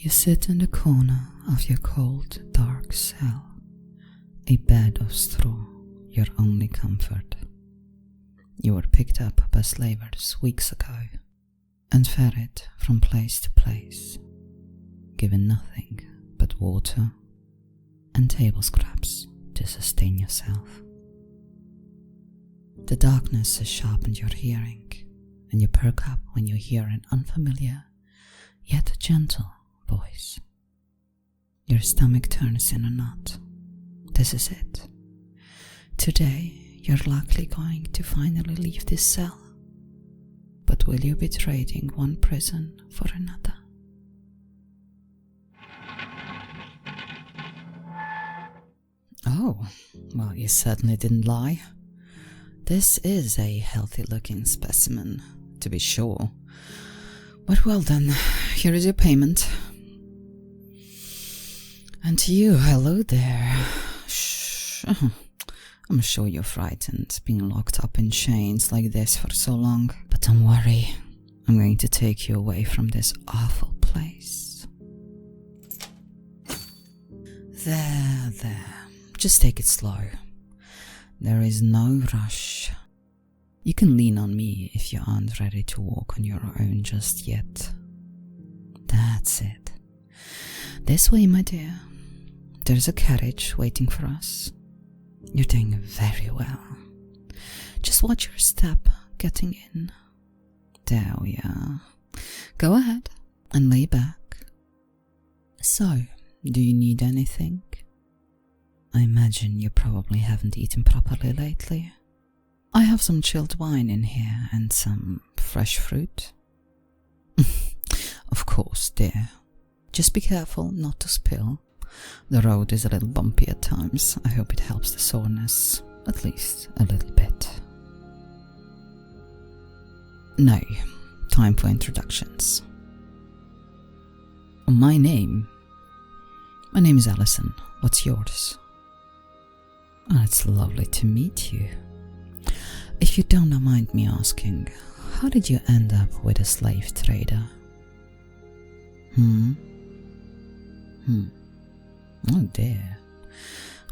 You sit in the corner of your cold, dark cell, a bed of straw, your only comfort. You were picked up by slavers weeks ago and ferried from place to place, given nothing but water and table scraps to sustain yourself. The darkness has sharpened your hearing, and you perk up when you hear an unfamiliar, yet gentle voice. Your stomach turns in a knot. This is it. Today, you're likely going to finally leave this cell. But will you be trading one prison for another? Oh, well, you certainly didn't lie. This is a healthy-looking specimen, to be sure. But well then, here is your payment. And to you, hello there. Shh. I'm sure you're frightened, being locked up in chains like this for so long. But don't worry, I'm going to take you away from this awful place. There. Just take it slow. There is no rush. You can lean on me if you aren't ready to walk on your own just yet. That's it. This way, my dear. There's a carriage waiting for us. You're doing very well. Just watch your step getting in. There we are. Go ahead and lay back. So, do you need anything? I imagine you probably haven't eaten properly lately. I have some chilled wine in here and some fresh fruit. Of course, dear. Just be careful not to spill. The road is a little bumpy at times. I hope it helps the soreness, at least a little bit. Now, time for introductions. My name is Alison. What's yours? Oh, it's lovely to meet you. If you don't mind me asking, how did you end up with a slave trader? Oh dear,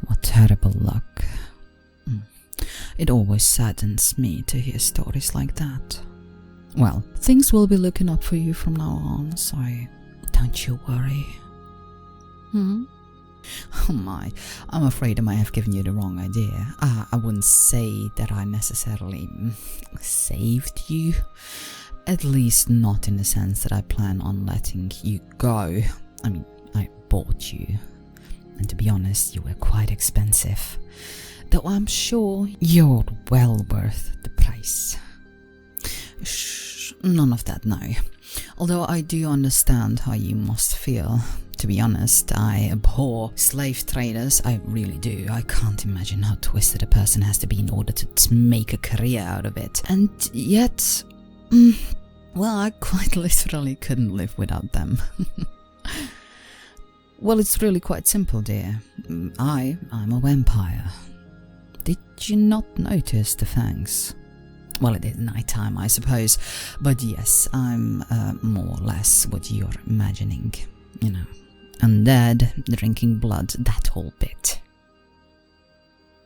what terrible luck. It always saddens me to hear stories like that. Well, things will be looking up for you from now on, so don't you worry. Oh my, I'm afraid I might have given you the wrong idea. I wouldn't say that I necessarily saved you. At least not in the sense that I plan on letting you go. I mean, I bought you. And to be honest, you were quite expensive. Though I'm sure you're well worth the price. Shh, none of that now. Although I do understand how you must feel. To be honest, I abhor slave traders, I really do. I can't imagine how twisted a person has to be in order to make a career out of it. And yet, well, I quite literally couldn't live without them. Well, it's really quite simple, dear. I'm a vampire. Did you not notice the fangs? Well, it is nighttime, I suppose. But yes, I'm more or less what you're imagining. You know, undead, drinking blood, that whole bit.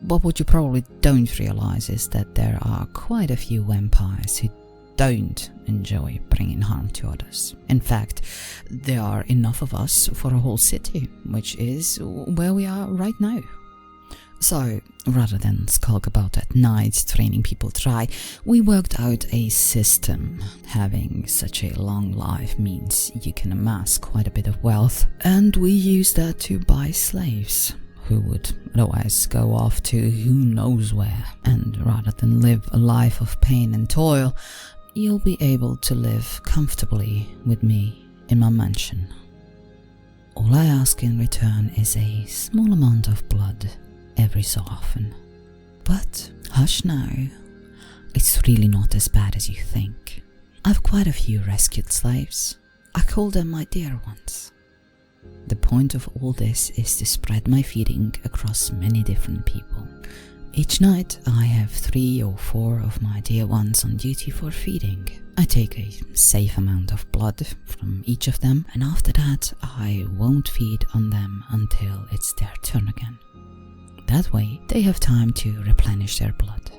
But what you probably don't realize is that there are quite a few vampires who don't enjoy bringing harm to others. In fact, there are enough of us for a whole city, which is where we are right now. So, rather than skulk about at night training people dry, we worked out a system. Having such a long life means you can amass quite a bit of wealth, and we use that to buy slaves who would otherwise go off to who knows where. And rather than live a life of pain and toil, you'll be able to live comfortably with me in my mansion. All I ask in return is a small amount of blood every so often. But hush now, it's really not as bad as you think. I've quite a few rescued slaves. I call them my dear ones. The point of all this is to spread my feeding across many different people. Each night I have 3 or 4 of my dear ones on duty for feeding. I take a safe amount of blood from each of them, and after that I won't feed on them until it's their turn again. That way they have time to replenish their blood.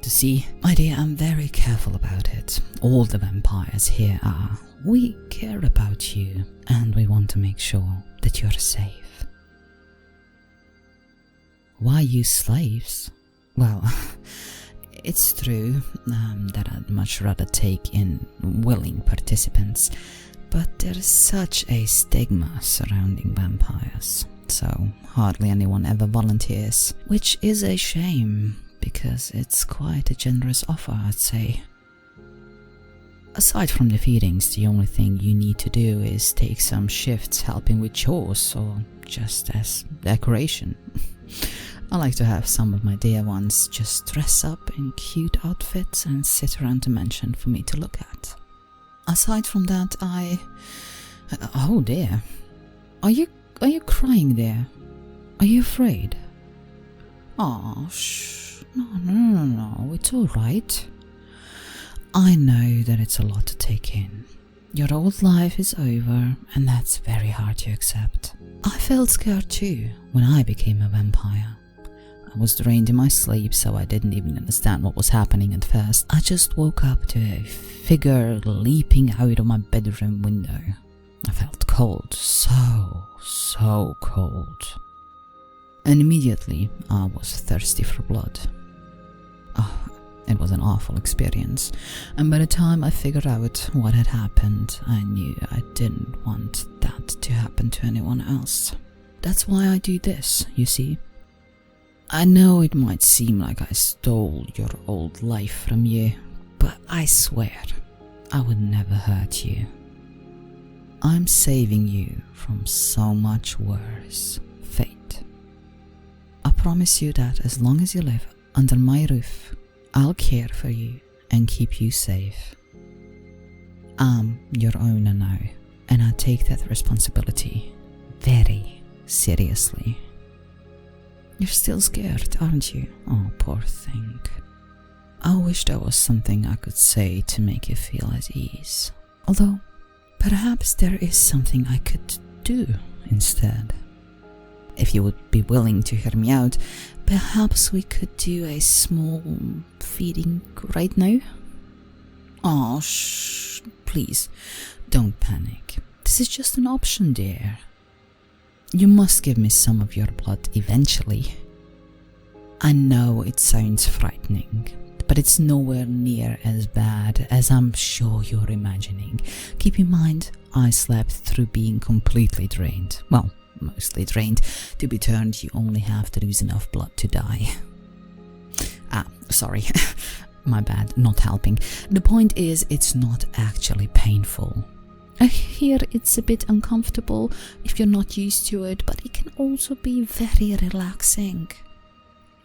To see, my dear, I'm very careful about it. All the vampires here are. We care about you, and we want to make sure that you're safe. Why use slaves? Well, it's true that I'd much rather take in willing participants, but there's such a stigma surrounding vampires, so hardly anyone ever volunteers, which is a shame, because it's quite a generous offer, I'd say. Aside from the feedings, the only thing you need to do is take some shifts helping with chores or just as decoration. I like to have some of my dear ones just dress up in cute outfits and sit around the mansion for me to look at. Aside from that, oh dear. Are you crying there? Are you afraid? Oh, shh. No, it's alright. I know that it's a lot to take in. Your old life is over, and that's very hard to accept. I felt scared too when I became a vampire. I was drained in my sleep, so I didn't even understand what was happening at first. I just woke up to a figure leaping out of my bedroom window. I felt cold, so cold. And immediately I was thirsty for blood. Oh, it was an awful experience, and by the time I figured out what had happened, I knew I didn't want that to happen to anyone else. That's why I do this, you see. I know it might seem like I stole your old life from you, but I swear I would never hurt you. I'm saving you from so much worse fate. I promise you that as long as you live under my roof, I'll care for you and keep you safe. I'm your owner now, and I take that responsibility very seriously. You're still scared, aren't you? Oh, poor thing. I wish there was something I could say to make you feel at ease. Although, perhaps there is something I could do instead. If you would be willing to hear me out, perhaps we could do a small feeding right now? Oh, shh, please, don't panic. This is just an option, dear. You must give me some of your blood eventually. I know it sounds frightening, but it's nowhere near as bad as I'm sure you're imagining. Keep in mind, I slept through being completely drained. Well, mostly drained. To be turned, you only have to lose enough blood to die. Sorry. My bad, not helping. The point is, it's not actually painful. I hear it's a bit uncomfortable if you're not used to it, but it can also be very relaxing.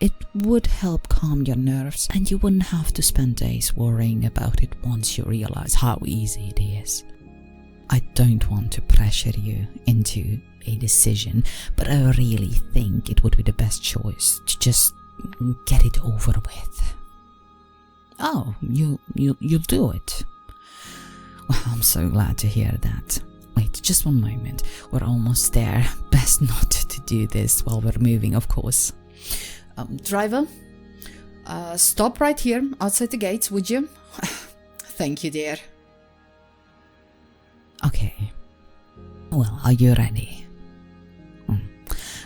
It would help calm your nerves, and you wouldn't have to spend days worrying about it once you realize how easy it is. I don't want to pressure you into a decision, but I really think it would be the best choice to just get it over with. Oh, you'll do it. Well, I'm so glad to hear that. Wait, just one moment. We're almost there. Best not to do this while we're moving, of course. Driver, stop right here outside the gates, would you? Thank you, dear. Okay. Well, are you ready?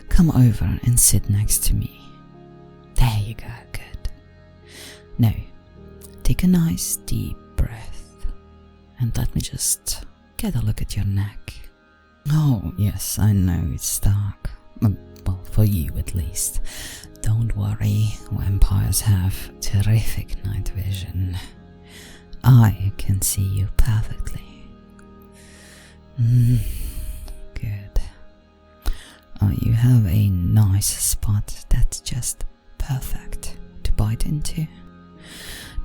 Come over and sit next to me. There you go, good. Now, take a nice deep breath. And let me just get a look at your neck. Oh, yes, I know it's dark. Well, for you at least. Don't worry, vampires have terrific night vision. I can see you perfectly. Good. Oh, you have a nice spot that's just perfect to bite into.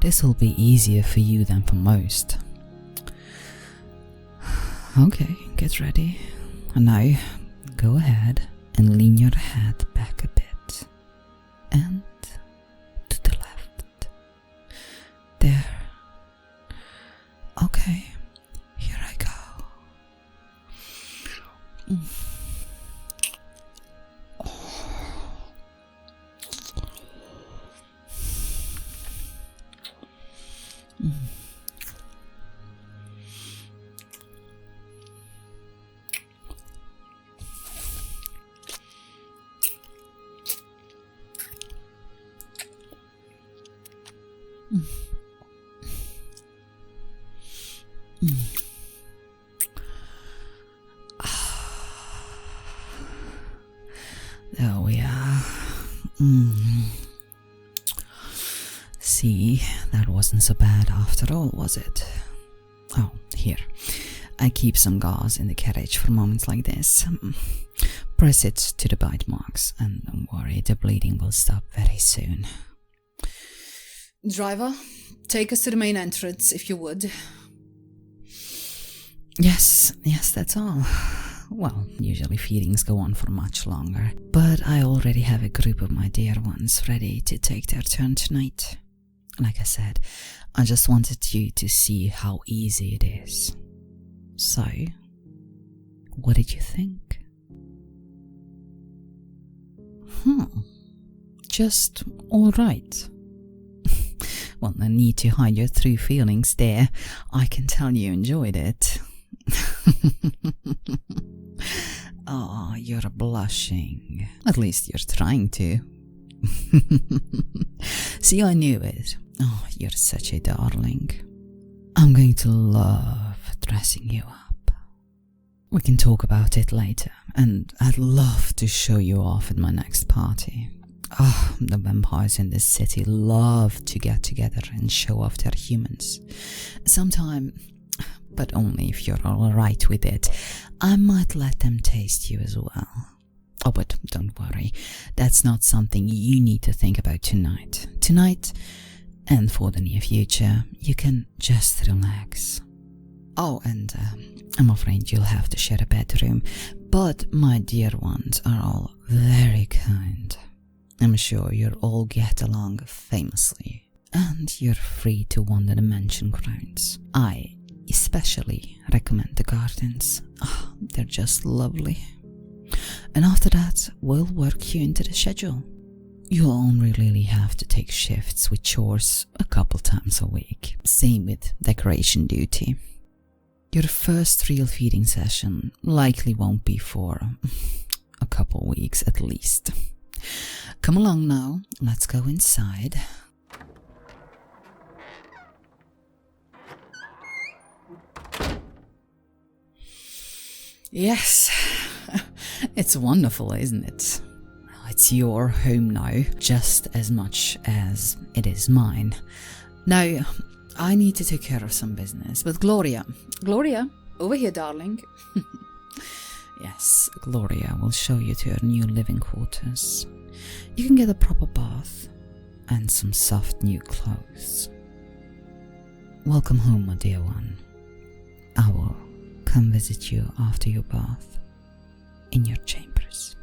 This will be easier for you than for most. Okay, get ready. And now, go ahead and lean your head back a bit. And Okay, here I go. There we are. See, that wasn't so bad after all, was it? Oh, here. I keep some gauze in the carriage for moments like this. Press it to the bite marks, and don't worry, the bleeding will stop very soon. Driver, take us to the main entrance, if you would. Yes, that's all. Well, usually feedings go on for much longer, but I already have a group of my dear ones ready to take their turn tonight. Like I said, I just wanted you to see how easy it is. So, what did you think? Just alright. Well, no need to hide your true feelings there. I can tell you enjoyed it. Oh, you're blushing. At least you're trying to. See, I knew it. Oh, you're such a darling. I'm going to love dressing you up. We can talk about it later, and I'd love to show you off at my next party. Oh, the vampires in this city love to get together and show off their humans. Sometime, but only if you're alright with it, I might let them taste you as well. Oh, but don't worry, that's not something you need to think about tonight. Tonight, and for the near future, you can just relax. Oh, and I'm afraid you'll have to share a bedroom, but my dear ones are all very kind. I'm sure you'll all get along famously, and you're free to wander the mansion grounds. I especially recommend the gardens. Oh, they're just lovely. And after that, we'll work you into the schedule. You'll only really have to take shifts with chores a couple times a week. Same with decoration duty. Your first real feeding session likely won't be for a couple weeks at least. Come along now, let's go inside. Yes, it's wonderful, isn't it? It's your home now, just as much as it is mine. Now, I need to take care of some business, but Gloria, over here, darling. Yes, Gloria will show you to your new living quarters. You can get a proper bath and some soft new clothes. Welcome home, my dear one. I will come visit you after your bath in your chambers.